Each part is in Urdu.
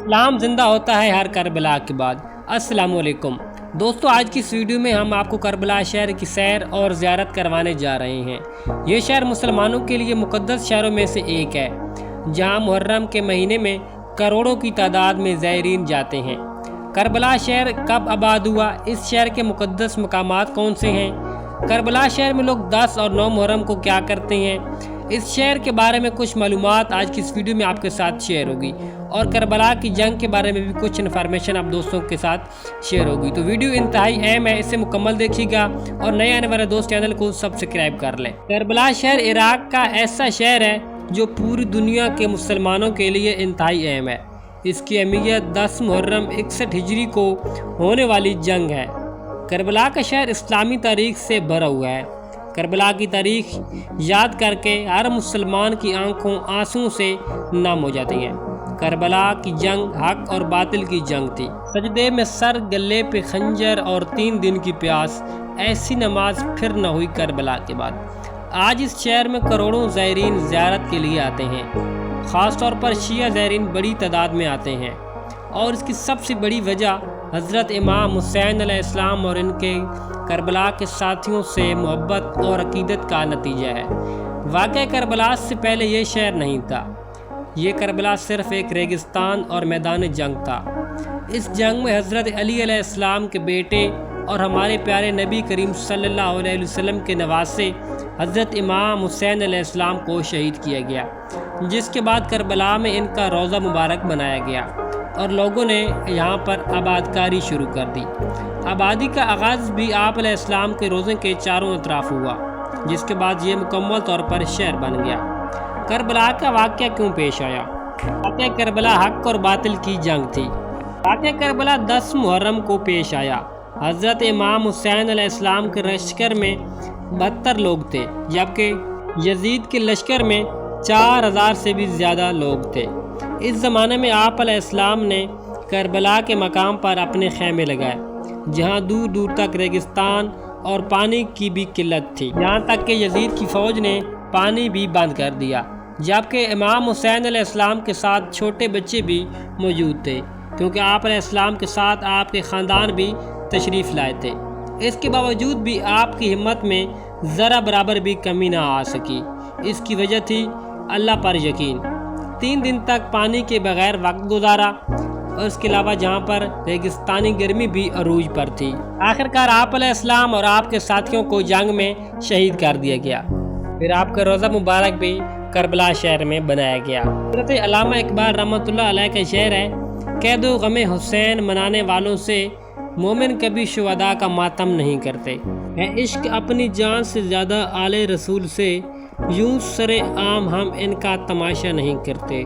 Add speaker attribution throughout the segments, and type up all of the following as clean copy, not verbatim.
Speaker 1: اسلام زندہ ہوتا ہے ہر کربلا کے بعد۔ السلام علیکم دوستو، آج کی اس ویڈیو میں ہم آپ کو کربلا شہر کی سیر اور زیارت کروانے جا رہے ہیں۔ یہ شہر مسلمانوں کے لیے مقدس شہروں میں سے ایک ہے، جہاں محرم کے مہینے میں کروڑوں کی تعداد میں زائرین جاتے ہیں۔ کربلا شہر کب آباد ہوا؟ اس شہر کے مقدس مقامات کون سے ہیں؟ کربلا شہر میں لوگ 10 اور 9 محرم کو کیا کرتے ہیں؟ اس شہر کے بارے میں کچھ معلومات آج کی اس ویڈیو میں آپ کے ساتھ شیئر ہوگی، اور کربلا کی جنگ کے بارے میں بھی کچھ انفارمیشن آپ دوستوں کے ساتھ شیئر ہوگی۔ تو ویڈیو انتہائی اہم ہے، اسے مکمل دیکھیے گا اور نئے آنے والے دوست چینل کو سبسکرائب کر لیں۔ کربلا شہر عراق کا ایسا شہر ہے جو پوری دنیا کے مسلمانوں کے لیے انتہائی اہم ہے۔ اس کی اہمیت 10 محرم 61 ہجری کو ہونے والی جنگ ہے۔ کربلا کا شہر اسلامی تاریخ سے بھرا ہوا ہے۔ کربلا کی تاریخ یاد کر کے ہر مسلمان کی آنکھوں آنسوں سے نم ہو جاتی ہیں۔ کربلا کی جنگ حق اور باطل کی جنگ تھی۔ سجدے میں سر، گلے پہ خنجر اور 3 دن کی پیاس، ایسی نماز پھر نہ ہوئی کربلا کے بعد۔ آج اس شہر میں کروڑوں زائرین زیارت کے لیے آتے ہیں، خاص طور پر شیعہ زائرین بڑی تعداد میں آتے ہیں، اور اس کی سب سے بڑی وجہ حضرت امام حسین علیہ السلام اور ان کے کربلا کے ساتھیوں سے محبت اور عقیدت کا نتیجہ ہے۔ واقعہ کربلا سے پہلے یہ شہر نہیں تھا، یہ کربلا صرف ایک ریگستان اور میدان جنگ تھا۔ اس جنگ میں حضرت علی علیہ السلام کے بیٹے اور ہمارے پیارے نبی کریم صلی اللہ علیہ وسلم کے نواسے حضرت امام حسین علیہ السلام کو شہید کیا گیا، جس کے بعد کربلا میں ان کا روضہ مبارک بنایا گیا اور لوگوں نے یہاں پر آبادکاری شروع کر دی۔ آبادی کا آغاز بھی آپ علیہ السلام کے روضے کے چاروں اطراف ہوا، جس کے بعد یہ مکمل طور پر شہر بن گیا۔ کربلا کا واقعہ کیوں پیش آیا؟ واقعہ کربلا حق اور باطل کی جنگ تھی۔ واقعہ کربلا 10 محرم کو پیش آیا۔ حضرت امام حسین علیہ السلام کے لشکر میں 72 لوگ تھے، جبکہ یزید کے لشکر میں 4000 سے بھی زیادہ لوگ تھے۔ اس زمانے میں آپ علیہ السلام نے کربلا کے مقام پر اپنے خیمے لگائے، جہاں دور دور تک ریگستان اور پانی کی بھی قلت تھی، یہاں تک کہ یزید کی فوج نے پانی بھی بند کر دیا، جبکہ امام حسین علیہ السلام کے ساتھ چھوٹے بچے بھی موجود تھے، کیونکہ آپ علیہ السلام کے ساتھ آپ کے خاندان بھی تشریف لائے تھے۔ اس کے باوجود بھی آپ کی ہمت میں ذرا برابر بھی کمی نہ آ سکی۔ اس کی وجہ تھی اللہ پر یقین۔ 3 دن تک پانی کے بغیر وقت گزارا، اور اس کے علاوہ جہاں پر ریگستانی گرمی بھی عروج پر تھی۔ آخرکار آپ علیہ السلام اور آپ کے ساتھیوں کو جنگ میں شہید کر دیا گیا۔ پھر آپ کا روضہ مبارک بھی کربلا شہر میں بنایا گیا۔ حضرت علامہ اقبال رحمۃ اللہ علیہ کا شعر ہے، قید و غم حسین منانے والوں سے مومن کبھی شہداء کا ماتم نہیں کرتے، ہے عشق اپنی جان سے زیادہ آل رسول سے، یوں سرے عام ہم ان کا تماشا نہیں کرتے،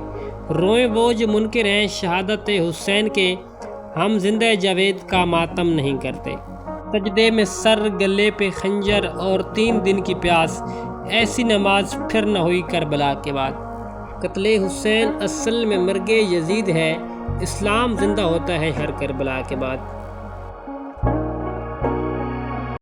Speaker 1: روئیں وہ جو منکر ہیں شہادت حسین کے، ہم زندہ جاوید کا ماتم نہیں کرتے۔ سجدے میں سر، گلے پہ خنجر اور 3 دن کی پیاس، ایسی نماز پھر نہ ہوئی کربلا کے بعد۔ قتل حسین اصل میں مرگ یزید ہے، اسلام زندہ ہوتا ہے ہر کربلا کے بعد۔